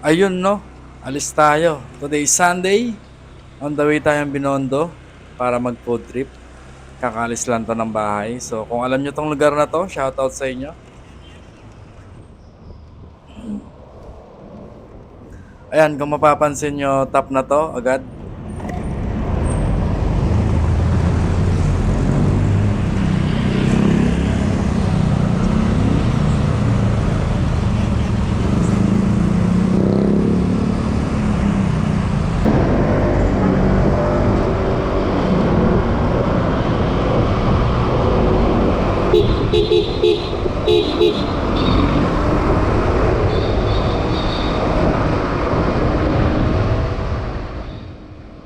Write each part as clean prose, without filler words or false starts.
Ayun no, alis tayo. Today is Sunday. On the way tayong Binondo para mag food trip. Kakalis lang to ng bahay. So kung alam nyo tong lugar na to, shoutout sa inyo. Ayan, kung mapapansin nyo, top na to agad.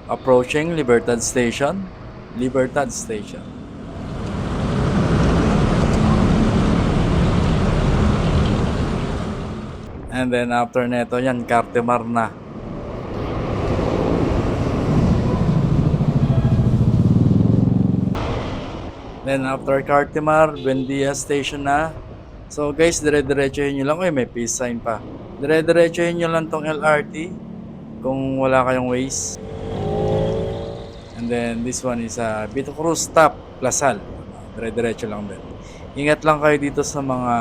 Approaching Libertad Station. Libertad Station. And then after neto yan, Cartimar na. Then after Cartimar, Buendia Station na. So guys, dire-diretsuhin nyo lang. Uy, may peace sign pa. Dire-diretsuhin nyo lang tong LRT kung wala kayong Waze. And then this one is Vito Cruz Stop, Lasal. Dire-diretso lang din. Ingat lang kayo dito sa mga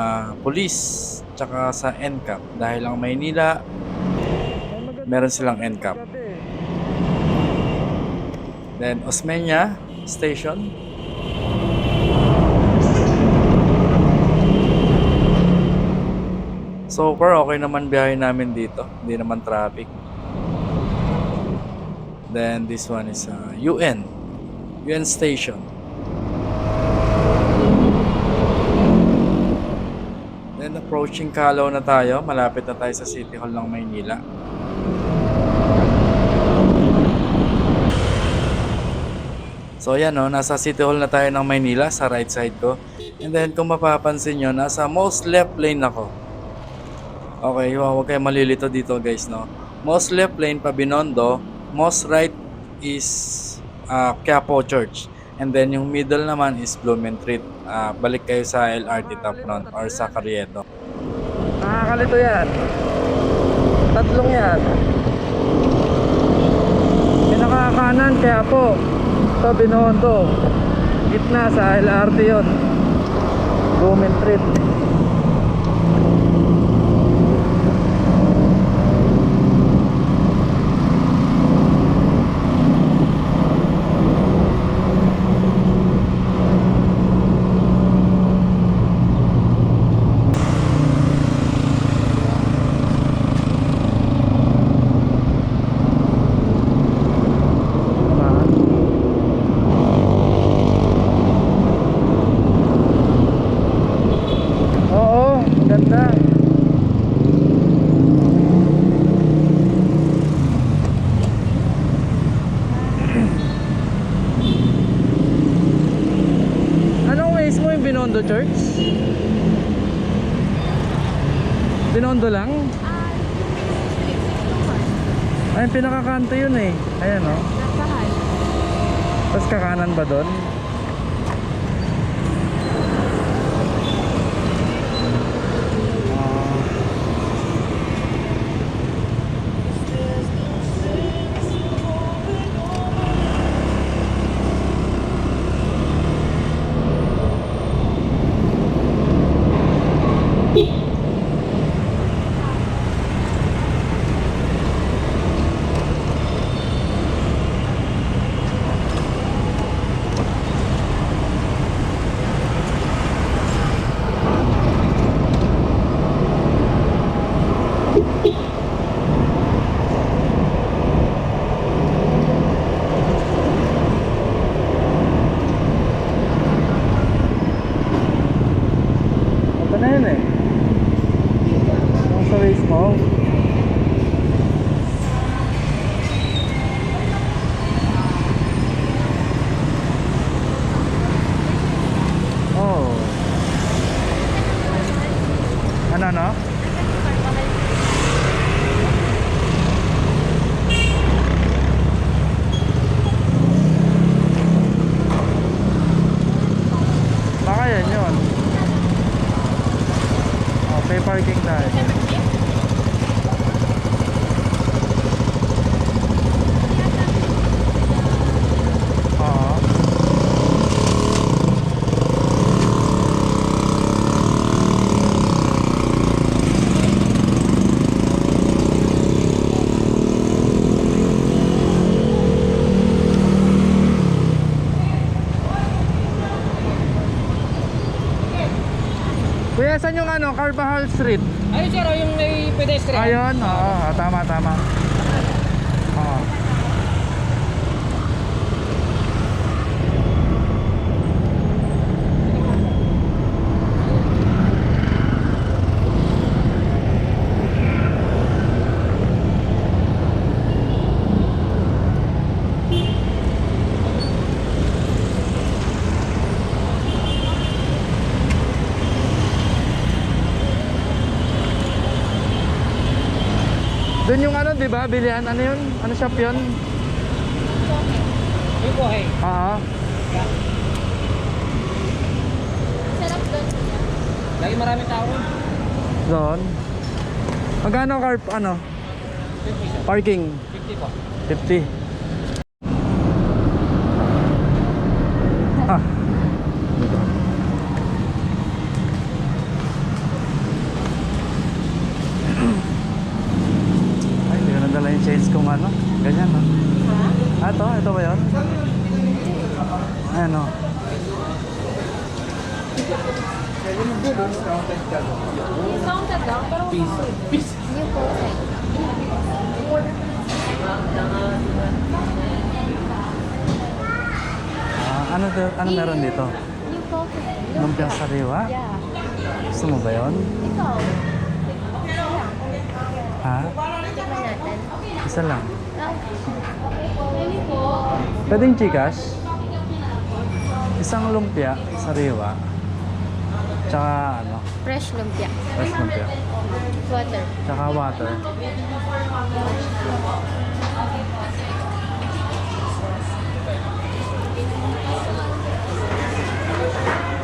police tsaka sa NCAP dahil ang Maynila meron silang NCAP. Then Osmeña Station. So far okay naman biyahe namin dito, hindi naman traffic. Then this one is UN Station. Then approaching Calao na tayo, malapit na tayo sa City Hall ng Maynila. So yan no, nasa City Hall na tayo ng Maynila sa right side ko. And then kung mapapansin nyo, nasa most left lane ako. Okay, huwag kayo malilito dito guys no. Most left lane pa Binondo, most right is Quiapo Church. And then yung middle naman is Blumentritt. Balik kayo sa LRT top nun or sa Carriedo. Nakakalito yan. Tatlong yan. Pinakakanan Quiapo. Ito Binondo. Gitna sa LRT yun. Blumentritt. Binondo Church? Binondo lang? Ay, pinakakanto yun eh. Ayan o. Tapos kakanan ba doon? Ano no? Baka yan yun. Oh, pay parking tayo. saan yung ano, Carvajal Street? Ayun sir, yung may pedestrian. Ayun, oo, tama, tama. Oo. Doon yung ano, di ba? Bilihan, ano yun? Ano shop yun? Yung buhay. Oo. Sarap doon. Lagi maraming tao ron. Doon. Magkano ano? 50 sir. Parking? 50 po. 50. Ah. Ay, hindi ko nadala yung chains kung ano. Ganyan, no? Ah, ito ba yun? Ayan, no? Discounted lang, pero yung po. Ano meron dito? Yung po. Lumpiang sariwa? Yeah. Gusto mo ba yun? Ikaw. Isa lang. Ha? Tikman natin. Isa lang. Hindi po. Pwedeng Gcash? Isang lumpia, sariwa. Tsaka ano? Fresh lumpia. Fresh lumpia. Water. Tsaka water.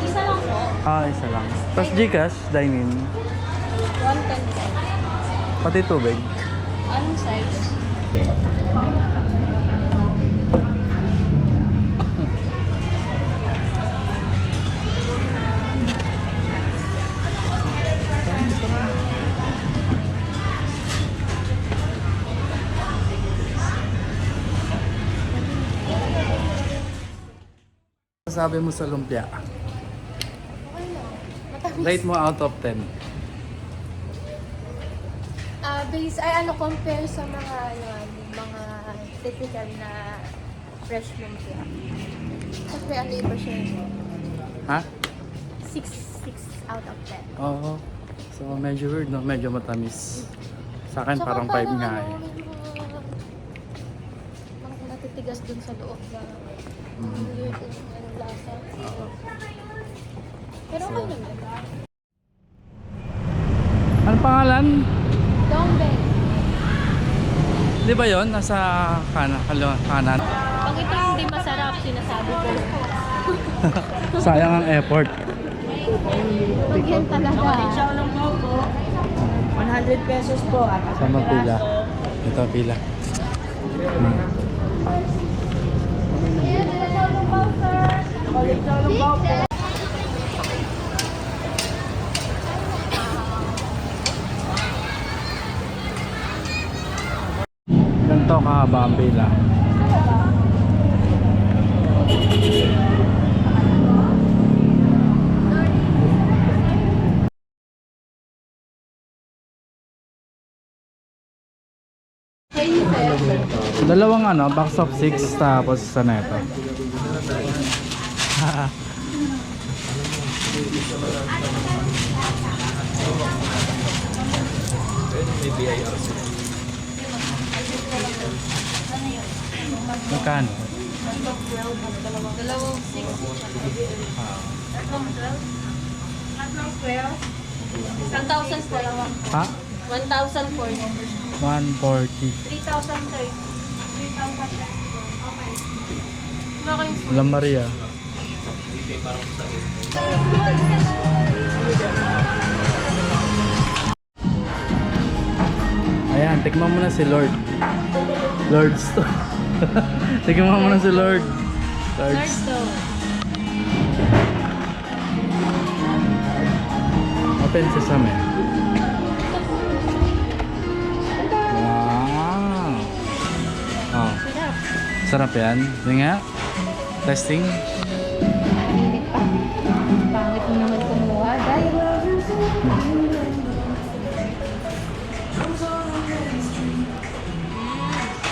Isa lang po. Ah, isa lang. Tapos Gcash, dine-in. 110. Pati tubig. Anong size? Sabi mo sa lumpia. Matamis. Rate mo out of 10. Compare sa mga typical na fresh lumpia. Siyempre, iba siya. Ha? 6 out of 10. Oo. So medyo weird, no? Medyo matamis. Sa akin Tsaka parang 5 nga eh. Mga natitigas dun sa loob na weird yung lasa. Pero okay naman. Ano pangalan? Dongbeng. Di ba yon nasa kanan? Pag ito hindi masarap, sinasabi ko. Sayang ang effort. Pag yan talaga. 100 pesos po. Sama pila. Ito pila. Ganito kahaba ang pila. Dalawang ano, box of 6 tapos isa na ito. Magkano? Dalawang 6. Tatlong 12. 1,000 po. Ha? 1,040. 140. 3,030. 3,000. Okay. La Maria. Ayan, tikman mo na si Lord. Lord's to. Tikman mo na si Lord. Lord's. Open sesame. Wow. Oh. Sarap yan. Yun nga. Testing. Pangit mo naman kumuha. Dahil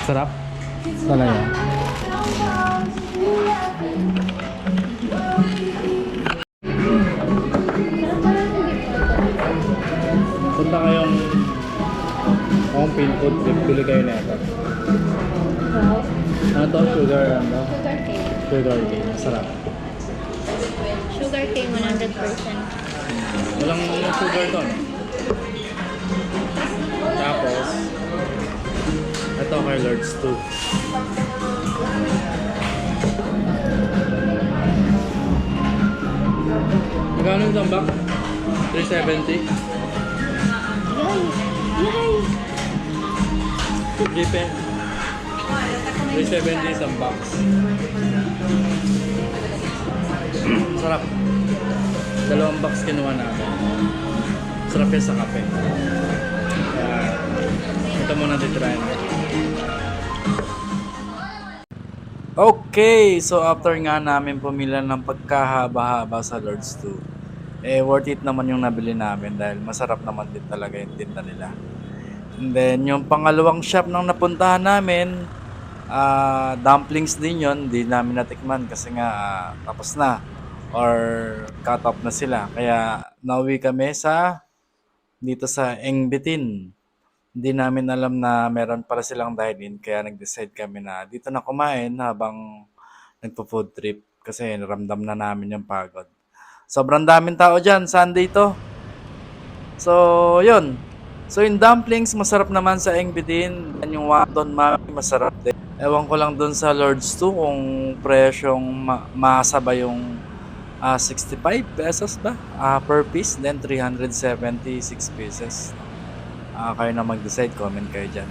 Sarap? Talaga. Punta kayong Hong Pin Food Trip, bili kayo na ito. Ano to? Sugar, ano? Sugar cane. Sugar cane. Sarap. Sugar cane 100%. Walang sugar to, no? Tapos, ito kay Lords 2. Magkano yung tambak? 370? Yay! Gipe. 370 isang box. Sarap. Dalawang box kinuha namin. Sarap yan sa kape. Kaya, ito muna titirahin. Okay, so after nga namin pumila ng pagkahaba-haba sa Lords 2, worth it naman yung nabili namin dahil masarap naman din talaga yung tinda nila. And then, yung pangalawang shop nang napuntahan namin, dumplings din yun, di namin natikman kasi nga tapos na or cut off na sila. Kaya nauwi kami dito sa Engbitin. Hindi namin alam na meron pala silang dine-in kaya nag-decide kami na dito na kumain habang nagpo-food trip kasi naramdam na namin yung pagod. Sobrang daming tao dyan, Sunday to. So, yun. So, yung dumplings, masarap naman sa Engbitin. Yan yung Wandon Mami, masarap din. Ewan ko lang dun sa Lords 2 kung presyong masa ba yung 65 pesos ba per piece, then 376 pesos. Kayo na mag-decide, comment kayo dyan.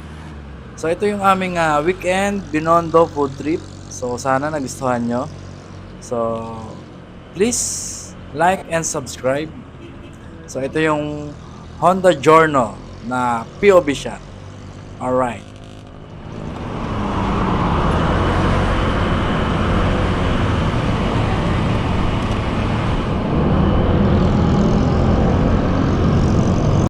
So, ito yung aming weekend Binondo food trip. So, sana nagustuhan nyo. So, please like and subscribe. So, ito yung Honda Giorno na POV shot. Alright.